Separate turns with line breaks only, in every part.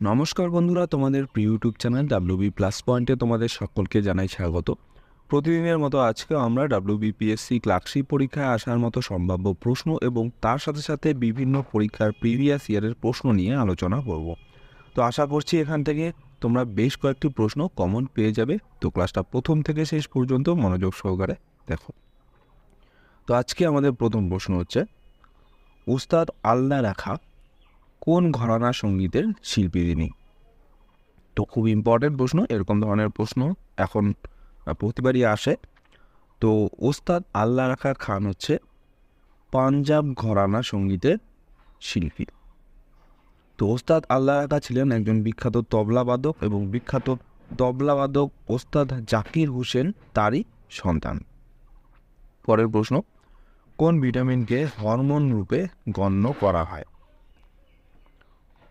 নমস্কার বন্ধুরা, তোমাদের প্রিয় ইউটিউব চ্যানেল ডাব্লিউবি প্লাস পয়েন্টে তোমাদের সকলকে জানাই স্বাগত। প্রতিদিনের মতো আজকে আমরা ডাব্লিউবিপিএসসি ক্লার্কশিপ পরীক্ষায় আসার মতো সম্ভাব্য প্রশ্ন এবং তার সাথে সাথে বিভিন্ন পরীক্ষার প্রিভিয়াস ইয়ারের প্রশ্ন নিয়ে আলোচনা করব। তো আশা করছি এখান থেকে তোমরা বেশ কয়েকটি প্রশ্ন কমন পেয়ে যাবে। তো ক্লাসটা প্রথম থেকে শেষ পর্যন্ত মনোযোগ সহকারে দেখো। তো আজকে আমাদের প্রথম প্রশ্ন হচ্ছে, উস্তাদ আল্লাহ রাখা কোন ঘরানা সঙ্গীতের শিল্পী তিনি? তো খুব ইম্পর্টেন্ট প্রশ্ন, এরকম ধরনের প্রশ্ন এখন প্রতিবারই আসে। তো ওস্তাদ আল্লাহ রাখা খান হচ্ছে পাঞ্জাব ঘরানা সঙ্গীতের শিল্পী। তো ওস্তাদ আল্লাহ রাখা ছিলেন একজন বিখ্যাত তবলাবাদক এবং বিখ্যাত তবলাবাদক ওস্তাদ জাকির হোসেন তারই সন্তান। পরের প্রশ্ন, কোন ভিটামিনকে হরমোন রূপে গণ্য করা হয়?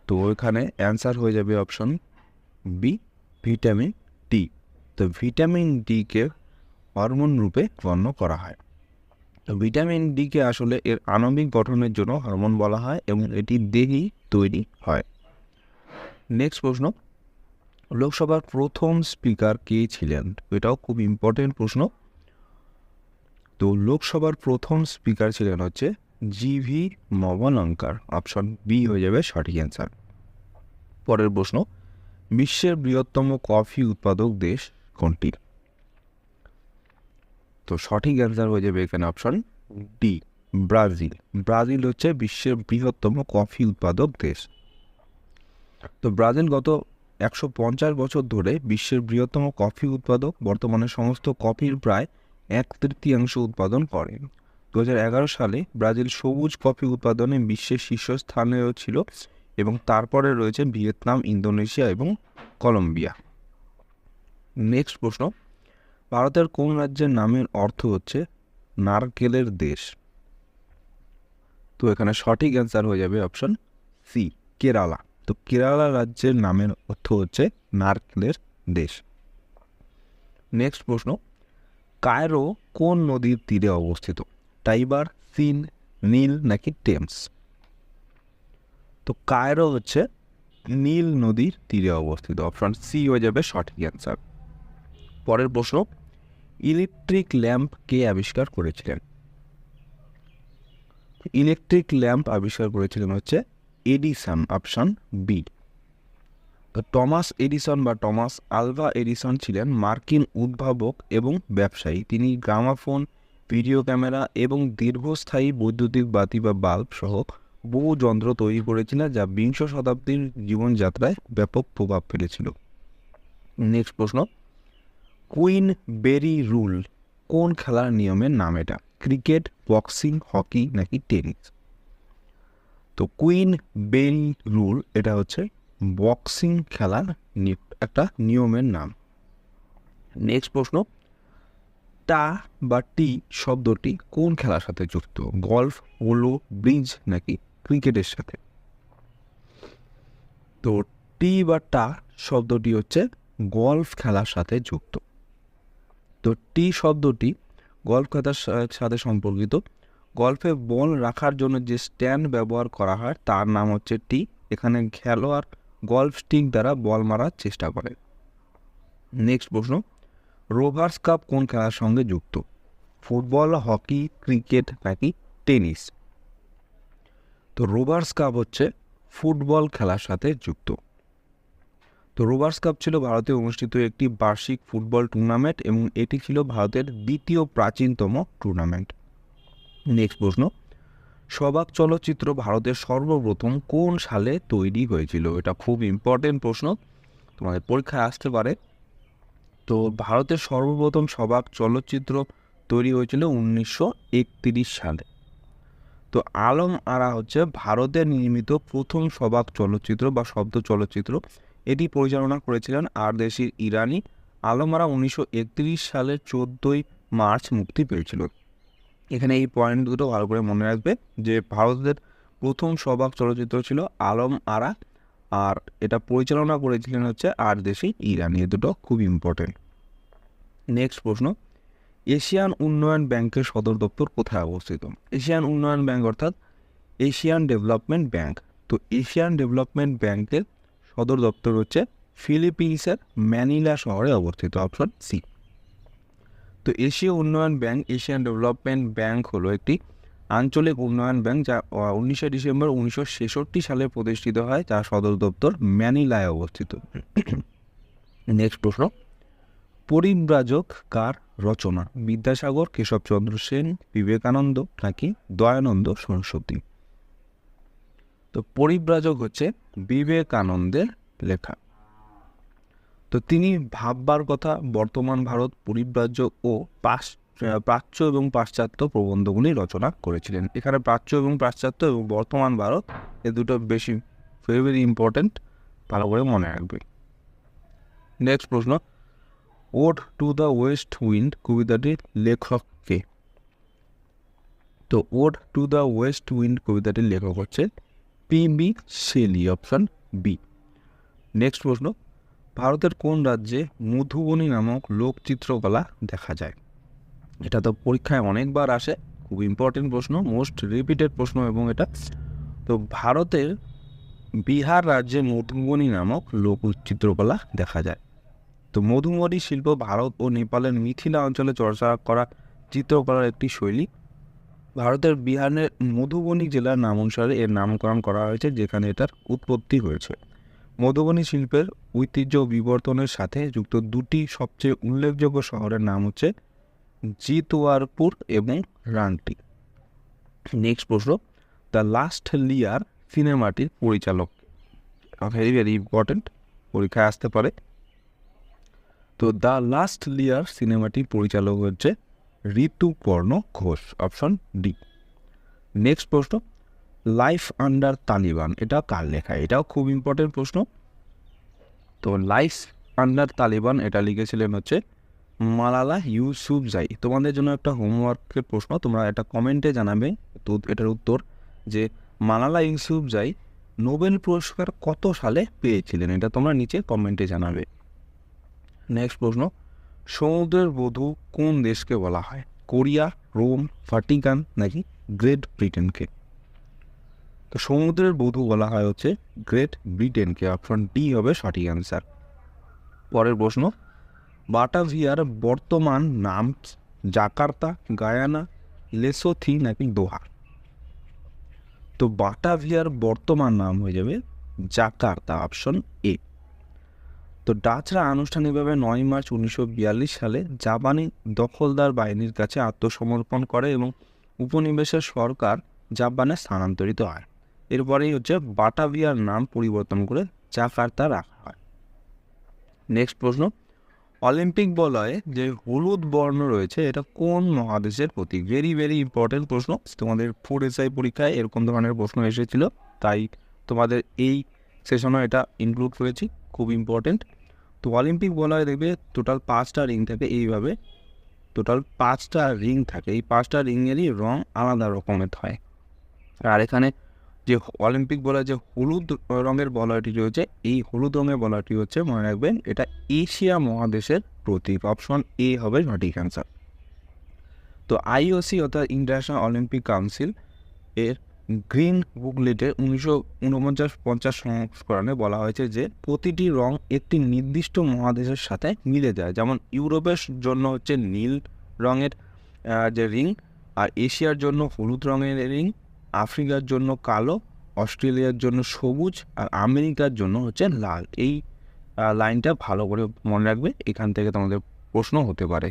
তো এখানে অ্যান্সার হয়ে যাবে অপশন বি, ভিটামিন ডি। তো ভিটামিন ডিকে হরমোন রূপে গণ্য করা হয়। তো ভিটামিন ডিকে আসলে এর আণবিক গঠনের জন্য হরমোন বলা হয় এবং এটি দেহেই তৈরি হয়। নেক্সট প্রশ্ন, লোকসভার প্রথম স্পিকার কে ছিলেন? এটাও খুব ইম্পর্টেন্ট প্রশ্ন। তো লোকসভার প্রথম স্পিকার ছিলেন হচ্ছে জিভি মবলঙ্কার। অপশন বি হয়ে যাবে সঠিক অ্যান্সার। পরের প্রশ্ন, বিশ্বের বৃহত্তম কফি উৎপাদক দেশ কোনটি? তো সঠিক অ্যান্সার হয়ে যাবে এখানে অপশন ডি, ব্রাজিল। ব্রাজিল হচ্ছে বিশ্বের বৃহত্তম কফি উৎপাদক দেশ। তো ব্রাজিল গত 150 বছর ধরে বিশ্বের বৃহত্তম কফি উৎপাদক। বর্তমানে সমস্ত কফির প্রায় 1/3 উৎপাদন করে। 2011 সালে ব্রাজিল সবুজ কফি উৎপাদনে বিশ্বের শীর্ষস্থানেও ছিল এবং তারপরে রয়েছে ভিয়েতনাম, ইন্দোনেশিয়া এবং কলম্বিয়া। নেক্সট প্রশ্ন, ভারতের কোন রাজ্যের নামের অর্থ হচ্ছে নারকেলের দেশ? তো এখানে সঠিক অ্যান্সার হয়ে যাবে অপশন সি, কেরালা। তো কেরালা রাজ্যের নামের অর্থ হচ্ছে নারকেলের দেশ। নেক্সট প্রশ্ন, কায়রো কোন নদীর তীরে অবস্থিত? টাইবার, সিন, নীল নাকি টেমস? তো কায়রো হচ্ছে নীল নদীর তীরে অবস্থিত। অপশন সি হয়ে যাবে সঠিক অ্যান্সার। পরের প্রশ্ন, ইলেকট্রিক ল্যাম্প কে আবিষ্কার করেছিলেন? ইলেকট্রিক ল্যাম্প আবিষ্কার করেছিলেন হচ্ছে এডিসন। Option B. তো টমাস এডিসন বা টমাস আলভা এডিসন ছিলেন মার্কিন উদ্ভাবক এবং ব্যবসায়ী। তিনি গ্রামাফোন, ভিডিও ক্যামেরা এবং দীর্ঘস্থায়ী বৈদ্যুতিক বাতি বা বাল্ব সহ বহু যন্ত্র তৈরি করেছিলেন, যা বিংশ শতাব্দীর জীবনযাত্রায় ব্যাপক প্রভাব ফেলেছিল। নেক্সট প্রশ্ন, কুইন বেরি রুল কোন খেলার নিয়মের নাম? এটা ক্রিকেট, বক্সিং, হকি নাকি টেনিস? তো কুইন বেরি রুল এটা হচ্ছে বক্সিং খেলার একটা নিয়মের নাম। নেক্সট প্রশ্ন, টা বা টি শব্দটি কোন খেলার সাথে যুক্ত? গলফ, পোলো, ব্রিজ নাকি ক্রিকেটের সাথে? তো টি বা টা শব্দটি হচ্ছে গলফ খেলার সাথে যুক্ত। তো টি শব্দটি গলফ খেলার সাথে সম্পর্কিত। গলফে বল রাখার জন্য যে স্ট্যান্ড ব্যবহার করা হয় তার নাম হচ্ছে টি। এখানে খেলোয়াড় গলফ স্টিক দ্বারা বল মারার চেষ্টা করে। নেক্সট প্রশ্ন, রোভার্স কাপ কোন খেলার সঙ্গে যুক্ত? ফুটবল, হকি, ক্রিকেট নাকি টেনিস? তো রোভার্স কাপ হচ্ছে ফুটবল খেলার সাথে যুক্ত। তো রোভার্স কাপ ছিল ভারতে অনুষ্ঠিত একটি বার্ষিক ফুটবল টুর্নামেন্ট এবং এটি ছিল ভারতের দ্বিতীয় প্রাচীনতম টুর্নামেন্ট। নেক্সট প্রশ্ন, সবাক চলচ্চিত্র ভারতের সর্বপ্রথম কোন সালে তৈরি হয়েছিল? এটা খুব ইম্পর্টেন্ট প্রশ্ন, তোমাদের পরীক্ষায় আসতে পারে। তো ভারতের সর্বপ্রথম সবাক চলচ্চিত্র তৈরি হয়েছিল 1931 সালে। তো আলম আরা হচ্ছে ভারতের নির্মিত প্রথম সবাক চলচ্চিত্র বা শব্দ চলচ্চিত্র। এটি পরিচালনা করেছিলেন আরদেশির ইরানি। আলম আরা 1931 সালের 14 মার্চ মুক্তি পেয়েছিল। এখানে এই পয়েন্ট দুটো ভালো করে মনে রাখবে যে ভারতের প্রথম সবাক চলচ্চিত্র ছিল আলম আরা, আর এটা পরিচালনা করেছিলেন হচ্ছে আরদেশি ইরানি। এ দুটো খুব ইম্পর্টেন্ট। নেক্সট প্রশ্ন, এশিয়ান উন্নয়ন ব্যাংকের সদর দপ্তর কোথায় অবস্থিত? এশিয়ান উন্নয়ন ব্যাংক অর্থাৎ এশিয়ান ডেভেলপমেন্ট ব্যাংক। তো এশিয়ান ডেভেলপমেন্ট ব্যাংকের সদর দপ্তর হচ্ছে ফিলিপিন্সের ম্যানিলা শহরে অবস্থিত, অপশন সি। তো এশীয় উন্নয়ন ব্যাংক, এশিয়ান ডেভেলপমেন্ট ব্যাংক হলো একটি আঞ্চলিক উন্নয়ন ব্যাংক যা 19শে ডিসেম্বর 1966 সালে প্রতিষ্ঠিত হয়, যার সদর দপ্তর ম্যানিলায় অবস্থিত। নেক্সট প্রশ্ন, পরিব্রাজক কার রচনা? বিদ্যাসাগর, কেশবচন্দ্র সেন, বিবেকানন্দ নাকি দয়ানন্দ সরস্বতী? তো পরিব্রাজক হচ্ছে বিবেকানন্দের লেখা। তো তিনি ভাববার কথা, বর্তমান ভারত, পরিব্রাজ্য ও প্রাচ্য এবং পাশ্চাত্য প্রবন্ধগুলি রচনা করেছিলেন। এখানে প্রাচ্য এবং পাশ্চাত্য এবং বর্তমান ভারত এই দুটো বেশি ভেরি ভেরি ইম্পর্টেন্ট, ভালো করে মনে রাখবে। নেক্সট প্রশ্ন, ode to the west wind কবিতাটির লেখক কে? তো ode to the west wind কবিতাটির লেখক হচ্ছে P B. Shelley, option B. Next প্রশ্ন, ভারতের কোন রাজ্যে মধুবনী নামক লোকচিত্রকলা দেখা যায়? এটা তো পরীক্ষায় অনেকবার আসে, খুব ইম্পর্টেন্ট প্রশ্ন, মোস্ট রিপিটেড প্রশ্ন এবং এটা। তো ভারতের বিহার রাজ্যে মধুবনী নামক লোকচিত্রকলা দেখা যায়। তো মধুবনী শিল্প ভারত ও নেপালের মিথিলা অঞ্চলে চর্চা করা চিত্রকলার একটি শৈলী। ভারতের বিহারের মধুবনী জেলার নাম অনুসারে এর নামকরণ করা হয়েছে, যেখানে এটার উৎপত্তি হয়েছে। মধুবনী শিল্পের ঐতিহ্য বিবর্তনের সাথে যুক্ত দুটি সবচেয়ে উল্লেখযোগ্য শহরের নাম হচ্ছে জিতওয়ারপুর এবং রাংটি। নেক্সট প্রশ্ন, দ্য লাস্ট লিয়ার সিনেমাটির পরিচালক? ভেরি ভেরি ইম্পর্টেন্ট, পরীক্ষায় আসতে পারে। তো দ্য লাস্ট লিয়ার সিনেমাটির পরিচালক হচ্ছে Rituparno Ghosh, option D. Next প্রশ্ন, লাইফ আন্ডার তালিবান এটা কার লেখা? এটাও খুব ইম্পর্টেন্ট প্রশ্ন। তো লাইফ আন্ডার তালিবান এটা লিখেছিলেন হচ্ছে মালালা ইউসুফজাই। তোমাদের জন্য একটা হোমওয়ার্কের প্রশ্ন, তোমরা এটা কমেন্টে জানাবে তো এটার উত্তর, যে মালালা ইউসুফজাই নোবেল পুরস্কার কত সালে পেয়েছিলেন, এটা তোমরা নিচে কমেন্টে জানাবে। নেক্সট প্রশ্ন, সমুদ্রের বধূ কোন দেশকে বলা হয়? কোরিয়া, রোম, ভাটিকান নাকি গ্রেট ব্রিটেনকে? তো সমুদ্রের বধূ বলা হয় হচ্ছে গ্রেট ব্রিটেনকে, অপশন ডি হবে সঠিক অ্যান্সার। পরের প্রশ্ন, বাটাভিয়ার বর্তমান নাম জাকার্তা, গায়ানা, লেসোথি নাকি দোহা? তো বাটাভিয়ার বর্তমান নাম হয়ে যাবে জাকার্তা, অপশন এ। তো ডাচরা আনুষ্ঠানিকভাবে 9 মার্চ 1942 সালে জাপানি দখলদার বাহিনীর কাছে আত্মসমর্পণ করে এবং উপনিবেশের সরকার জাপানে স্থানান্তরিত হয়। এরপরেই হচ্ছে বাটাভিয়ার নাম পরিবর্তন করে জাকার্তা রাখা হয়। নেক্সট প্রশ্ন, অলিম্পিক বলয়ে যে হলুদ বর্ণ রয়েছে এটা কোন মহাদেশের প্রতীক? ভেরি ভেরি ইম্পর্টেন্ট প্রশ্ন, তোমাদের 4 SI পরীক্ষায় এরকম ধরনের প্রশ্ন এসেছিল, তাই তোমাদের এই সেশনে এটা ইনক্লুড করেছি, খুব ইম্পর্টেন্ট। তো অলিম্পিক বলয়ে দেখবে টোটাল 5টা রিং থাকে, এইভাবে টোটাল 5টা রিং থাকে, এই 5টা রিংয়েরই রং আলাদা রকমের হয়। আর এখানে যে অলিম্পিক বলয় যে হলুদ রঙের বলয়টি রয়েছে, এই হলুদ রঙের বলয়টি হচ্ছে, মনে রাখবেন, এটা এশিয়া মহাদেশের প্রতীক, অপশন এ হবে সঠিক অ্যান্সার। তো আইওসি অর্থাৎ ইন্টারন্যাশনাল অলিম্পিক কাউন্সিল এর গ্রিন বুকলেটে 1949 সংস্করণে বলা হয়েছে যে প্রতিটি রং একটি নির্দিষ্ট মহাদেশের সাথে মিলে যায়, যেমন ইউরোপের জন্য হচ্ছে নীল রঙের যে রিং, আর এশিয়ার জন্য হলুদ রঙের রিং, আফ্রিকার জন্য কালো, অস্ট্রেলিয়ার জন্য সবুজ, আর আমেরিকার জন্য হচ্ছে লাল। এই লাইনটা ভালো করে মনে রাখবে, এখান থেকে তোমাদের প্রশ্ন হতে পারে,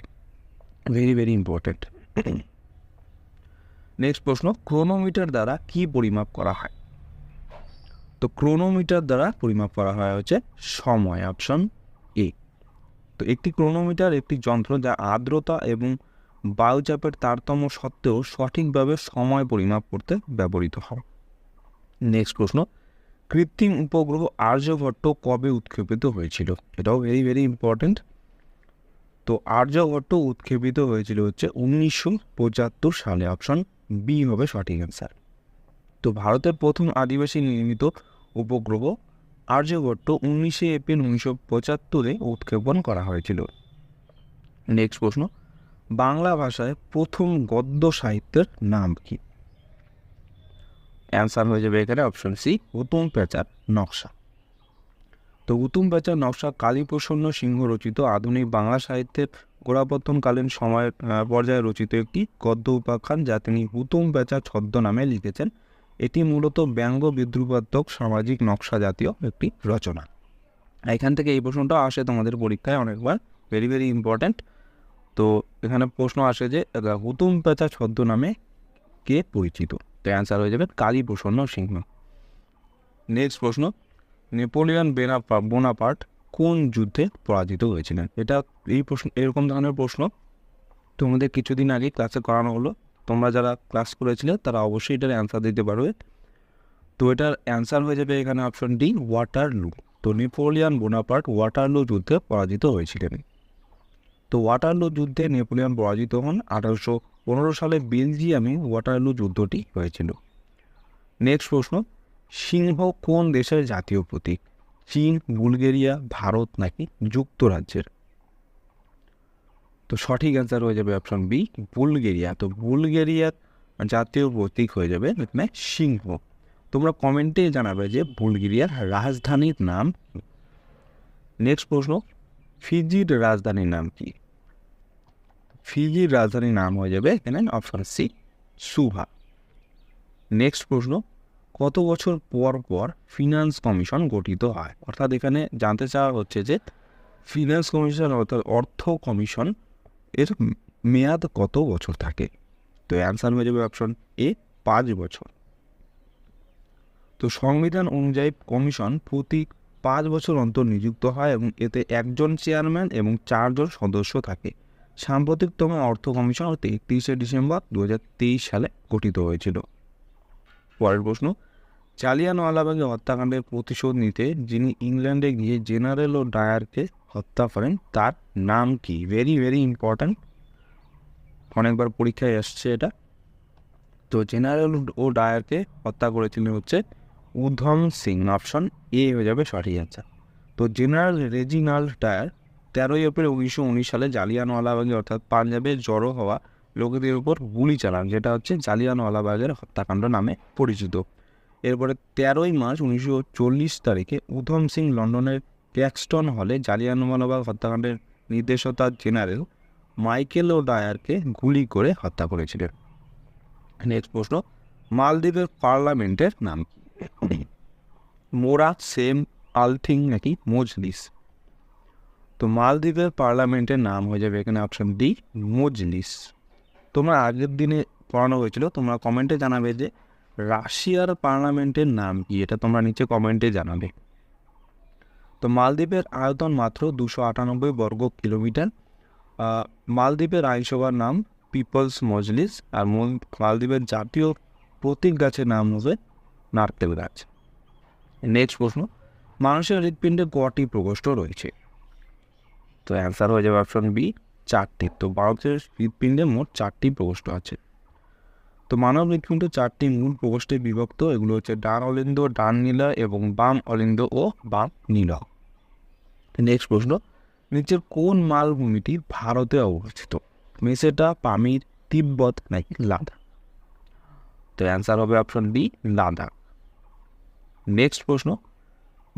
ভেরি ভেরি ইম্পর্টেন্ট। নেক্সট প্রশ্ন, ক্রোনোমিটার দ্বারা কি পরিমাপ করা হয়? তো ক্রোনোমিটার দ্বারা পরিমাপ করা হয় হচ্ছে সময়, অপশন এ। তো একটি ক্রোনোমিটার একটি যন্ত্র যা আর্দ্রতা এবং বায়ুচাপের তারতম্য সত্ত্বেও সঠিকভাবে সময় পরিমাপ করতে ব্যবহৃত হয়। নেক্সট প্রশ্ন, কৃত্রিম উপগ্রহ আর্যভট্ট কবে উৎক্ষেপিত হয়েছিল? এটাও ভেরি ভেরি ইম্পর্টেন্ট। তো আর্যভট্ট উৎক্ষেপিত হয়েছিল হচ্ছে 1975 সালে, অপশন বি হবে সঠিক অ্যান্সার। তো ভারতের প্রথম আদিবাসী নির্মিত উপগ্রহ আর্যভট্ট 19 এপ্রিল 1975 উৎক্ষেপণ করা হয়েছিল। নেক্সট প্রশ্ন, বাংলা ভাষায় প্রথম গদ্য সাহিত্যের নাম কি? অ্যান্সার হয়ে যাবে এখানে অপশন সি, হুতুম প্যাঁচার নকশা। তো হুতুম প্যাঁচার নকশা কালীপ্রসন্ন সিংহ রচিত আধুনিক বাংলা সাহিত্যের গোড়াপত্তনকালীন সময়ের পর্যায়ে রচিত একটি গদ্য উপাখ্যান, যা তিনি হুতুম প্যাঁচা ছদ্মনামে লিখেছেন। এটি মূলত ব্যঙ্গ বিদ্রুপাত্মক সামাজিক নকশা জাতীয় একটি রচনা। এখান থেকে এই প্রশ্নটা আসে তোমাদের পরীক্ষায় অনেকবার, ভেরি ভেরি ইম্পর্ট্যান্ট। তো এখানে প্রশ্ন আসে যে হুতুম প্যাঁচা ছদ্মনামে কে পরিচিত? তো অ্যান্সার হয়ে যাবে কালীপ্রসন্ন সিংহ। নেক্সট প্রশ্ন, নেপোলিয়ন বোনাপার্ট কোন যুদ্ধে পরাজিত হয়েছিলেন? এটা এই প্রশ্ন, এরকম ধরনের প্রশ্ন তোমাদের কিছুদিন আগে ক্লাসে করানো হলো। তোমরা যারা ক্লাস করেছিলে তারা অবশ্যই এটার অ্যান্সার দিতে পারবে। তো এটার অ্যান্সার হয়ে যাবে এখানে অপশন ডি, ওয়াটারলু। তো নেপোলিয়ন বোনাপার্ট ওয়াটারলু যুদ্ধে পরাজিত হয়েছিলেন। তো ওয়াটারলু যুদ্ধে নেপোলিয়ন পরাজিত হন। 1815 সালে বেলজিয়ামে ওয়াটারলু যুদ্ধটি হয়েছিল। নেক্সট প্রশ্ন, সিংহ কোন দেশের জাতীয় প্রতীক? চীন, বুলগেরিয়া, ভারত নাকি যুক্তরাজ্যের? তো সঠিক অ্যান্সার হয়ে যাবে অপশন বি, বুলগেরিয়া। তো বুলগেরিয়ার জাতীয় প্রতীক হয়ে যাবে এখানে সিংহ। তোমরা কমেন্টে জানাবে যে বুলগেরিয়ার রাজধানীর নাম। নেক্সট প্রশ্ন, ফিজির রাজধানীর নাম কি? ফিজির রাজধানীর নাম হয়ে যাবে এখানে অপশন সি, সুভা। নেক্সট প্রশ্ন, কত বছর পর পর ফিনান্স কমিশন গঠিত হয়? অর্থাৎ এখানে জানতে চাওয়া হচ্ছে যে ফিনান্স কমিশন অর্থাৎ অর্থ কমিশন এর মেয়াদ কত বছর থাকে? তো অ্যান্সার হয়ে যাবে অপশন এ, 5 বছর। তো সংবিধান অনুযায়ী কমিশন প্রতি 5 বছর অন্তর নিযুক্ত হয় এবং এতে একজন চেয়ারম্যান এবং 4 জন সদস্য থাকে। সাম্প্রতিকতম অর্থ কমিশন 31শে ডিসেম্বর 2023 সালে গঠিত হয়েছিল। পরের প্রশ্ন, জালিয়ানওয়ালাবাগের হত্যাকাণ্ডের প্রতিশোধ নিতে যিনি ইংল্যান্ডে গিয়ে জেনারেল ও ডায়ারকে হত্যা করেন তার নাম কি? ভেরি ভেরি ইম্পর্ট্যান্ট, অনেকবার পরীক্ষায় আসছে এটা। তো জেনারেল ও ডায়ারকে হত্যা করেছিলেন হচ্ছে উধম সিং। অপশন এ হয়ে যাবে সঠিক অ্যান্সার। তো জেনারেল রেজিনাল্ড ডায়ার 13 এপ্রিল 1919 সালে জালিয়ানওয়ালাবাগে অর্থাৎ পাঞ্জাবে জড়ো হওয়া লোকেদের উপর গুলি চালান, যেটা হচ্ছে জালিয়ানওয়ালাবাগের হত্যাকাণ্ড নামে পরিচিত। এরপরে 13 মার্চ 1940 তারিখে উধম সিং লন্ডনের ক্যাক্সটন হলে জালিয়ানওয়ালাবাগ হত্যাকাণ্ডের নির্দেশতা জেনারেল মাইকেল ও ডায়ারকে গুলি করে হত্যা করেছিলেন। নেক্সট প্রশ্ন, মালদ্বীপের পার্লামেন্টের নাম কি? মোরা, সেম, আলথিং নাকি মজলিস? তো মালদ্বীপের পার্লামেন্টের নাম হয়ে যাবে এখানে অপশন ডি, মজলিস। তোমরা আগের দিনে পড়ানো হয়েছিল, তোমরা কমেন্টে জানাবে যে রাশিয়ার পার্লামেন্টের নাম কি, এটা তোমরা নিচে কমেন্টে জানাবে। তো মালদ্বীপের আয়তন মাত্র 298 বর্গ কিলোমিটার। মালদ্বীপের আইনসভার নাম পিপলস মজলিস। আর মালদ্বীপের জাতীয় প্রতীক গাছের নাম হবে নারকেল গাছ। নেক্সট প্রশ্ন, মানুষের হৃৎপিণ্ডে কটি প্রকোষ্ঠ রয়েছে? তো অ্যান্সার হয়ে যাবে অপশন বি, 4টি। তো মানুষের হৃৎপিণ্ডে মোট 4টি প্রকোষ্ঠ আছে। তো মানব হৃৎপিণ্ড 4টি মূল প্রকোষ্ঠে বিভক্ত। এগুলো হচ্ছে ডান অলিন্দ, ডান নীলা এবং বাম অলিন্দ ও বাম নীলা। নেক্সট প্রশ্ন, নিচের কোন মালভূমিটি ভারতে অবস্থিত? মেসেটা, পামির, তিব্বত নাকি লাদাখ? তো অ্যান্সার হবে অপশন বি, লাদাখ। নেক্সট প্রশ্ন,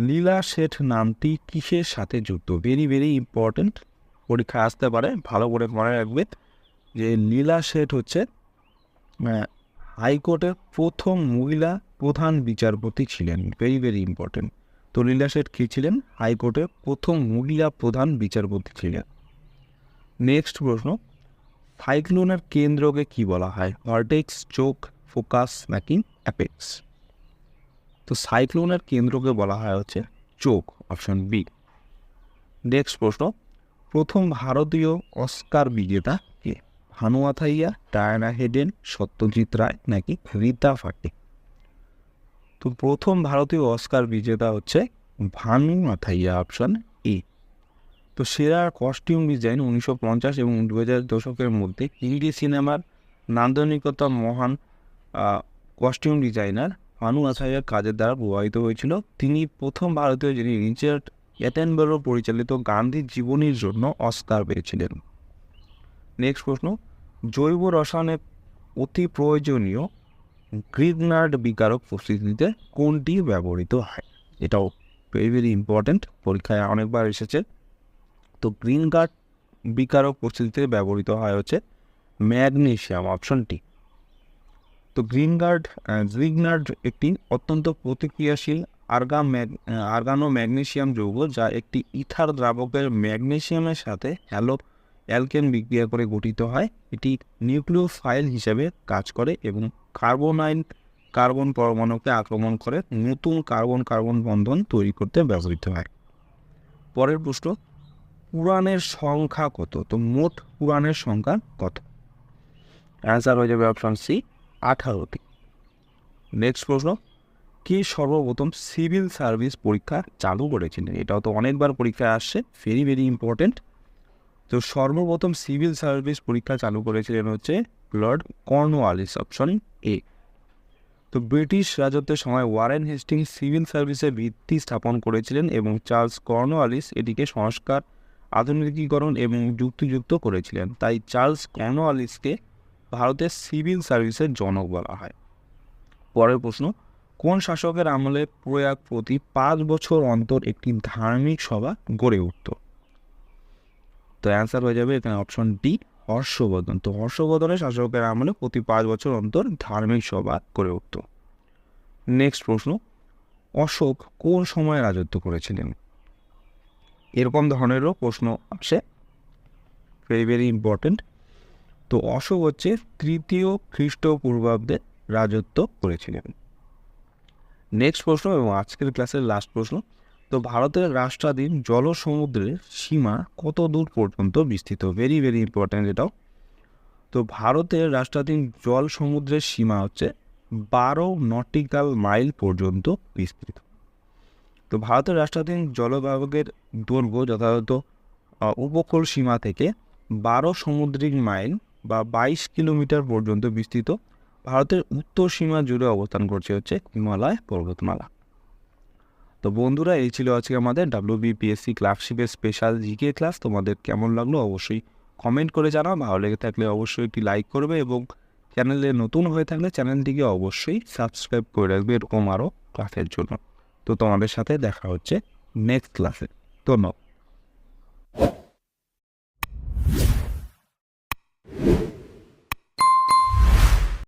লীলা শেঠ নামটি কিসের সাথে যুক্ত? ভেরি ভেরি ইম্পর্টেন্ট, পরীক্ষায় আসতে পারে, ভালো করে মনে রাখবে যে লীলা শেঠ হচ্ছে হাইকোর্টের প্রথম মহিলা প্রধান বিচারপতি ছিলেন। Very very important. তো লীলা শেঠ কী ছিলেন? হাইকোর্টের প্রথম মহিলা প্রধান বিচারপতি ছিলেন। নেক্সট প্রশ্ন, সাইক্লোনের কেন্দ্রকে কি বলা হয়? ভার্টেক্স, চোখ, ফোকাস নাকি অ্যাপেক্স? তো সাইক্লোনের কেন্দ্রকে বলা হয় হচ্ছে চোখ, অপশন বি। নেক্সট প্রশ্ন, প্রথম ভারতীয় অস্কার বিজেতা কে? ভানু আথাইয়া, ডায়ানা হেডেন, সত্যজিৎ রায় নাকি রীতা ফাটি? তো প্রথম ভারতীয় অস্কার বিজেতা হচ্ছে ভানু আথাইয়া, অপশন এ। তো সেরা কস্টিউম ডিজাইন 1950 এবং 2000 দশকের মধ্যে হিন্দি সিনেমার নান্দনিকতা মহান কস্টিউম ডিজাইনার ভানু আথাইয়ার কাজের দ্বারা প্রভাবিত হয়েছিল। তিনি প্রথম ভারতীয় যিনি রিচার্ড অ্যাটেনবরো পরিচালিত গান্ধীর জীবনীর জন্য অস্কার পেয়েছিলেন। নেক্সট প্রশ্ন, জৈব রসায়নে অতি প্রয়োজনীয় গ্রিগনার্ড বিকারক প্রস্তুতিতে কোনটি ব্যবহৃত হয়? এটাও ভেরি ভেরি ইম্পর্ট্যান্ট, পরীক্ষায় অনেকবার এসেছে। তো গ্রিন গার্ড বিকারক প্রস্তুতিতে ব্যবহৃত হয় হচ্ছে ম্যাগনেসিয়াম, অপশনটি। তো গ্রিগনার্ড একটি অত্যন্ত প্রতিক্রিয়াশীল আর্গানো ম্যাগনেসিয়াম যৌগ, যা একটি ইথার দ্রাবকের ম্যাগনেসিয়ামের সাথে অ্যালকেন বিক্রিয়া করে গঠিত হয়। এটি নিউক্লিওফাইল হিসেবে কাজ করে এবং কার্বন পরমাণুকে আক্রমণ করে নতুন কার্বন বন্ধন তৈরি করতে ব্যবহৃত হয়। পরের প্রশ্ন, পুরাণের সংখ্যা কত? তো মোট পুরাণের সংখ্যা কত? অ্যান্সার হয়ে যাবে অপশন সি, 18টি। নেক্সট প্রশ্ন, কে সর্বপ্রথম সিভিল সার্ভিস পরীক্ষা চালু করেছিলেন? এটাও তো অনেকবার পরীক্ষায় আসছে, ভেরি ভেরি ইম্পর্টেন্ট। তো সর্বপ্রথম সিভিল সার্ভিস পরীক্ষা চালু করেছিলেন হচ্ছে লর্ড কর্নওয়ালিস, অপশন এ। তো ব্রিটিশ রাজত্বের সময় ওয়ারেন হেস্টিংস সিভিল সার্ভিসের ভিত্তি স্থাপন করেছিলেন এবং চার্লস কর্নওয়ালিস এটিকে সংস্কার, আধুনিকীকরণ এবং যুক্তিযুক্ত করেছিলেন। তাই চার্লস কর্নওয়ালিসকে ভারতের সিভিল সার্ভিসের জনক বলা হয়। পরের প্রশ্ন, কোন শাসকের আমলে প্রয়াগ প্রতি 5 বছর অন্তর একটি ধার্মিক সভা গড়ে উঠত? তো অ্যান্সার হয়ে যাবে এখানে অপশন ডি, হর্ষবর্ধন। তো হর্ষবর্ধনের শাসকের আমলে প্রতি 5 বছর অন্তর ধার্মিক সভা গড়ে উঠত। নেক্সট প্রশ্ন, অশোক কোন সময়ে রাজত্ব করেছিলেন? এরকম ধরনেরও প্রশ্ন আসে, ভেরি ভেরি ইম্পর্টেন্ট। তো অশোক হচ্ছে 3য় খ্রিস্টপূর্বাব্দে রাজত্ব করেছিলেন। নেক্সট প্রশ্ন এবং আজকের ক্লাসের লাস্ট প্রশ্ন, তো ভারতের রাষ্ট্রাধীন জল সমুদ্রের সীমা কত দূর পর্যন্ত বিস্তৃত? ভেরি ভেরি ইম্পর্ট্যান্ট এটাও। তো ভারতের রাষ্ট্রাধীন জল সমুদ্রের সীমা হচ্ছে 12 নটিক্যাল মাইল পর্যন্ত বিস্তৃত। তো ভারতের রাষ্ট্রাধীন জলবিভাগের দৈর্ঘ্য যথাযথ উপকূল সীমা থেকে 12 সামুদ্রিক মাইল বা 22 কিলোমিটার পর্যন্ত বিস্তৃত। ভারতের উত্তর সীমা জুড়ে অবস্থান করছে হচ্ছে হিমালয় পর্বতমালা। তো বন্ধুরা, এই ছিল আজকে আমাদের WBPSC ক্লার্কশিপের স্পেশাল জিকে ক্লাস। তোমাদের কেমন লাগলো অবশ্যই কমেন্ট করে জানাও। ভালো লেগে থাকলে অবশ্যই একটি লাইক করবে এবং চ্যানেলে নতুন হয়ে থাকলে চ্যানেলটিকে অবশ্যই সাবস্ক্রাইব করে রাখবে এরকম আরও ক্লাসের জন্য। তো তোমাদের সাথে দেখা হচ্ছে নেক্সট ক্লাসে। ধন্যবাদ।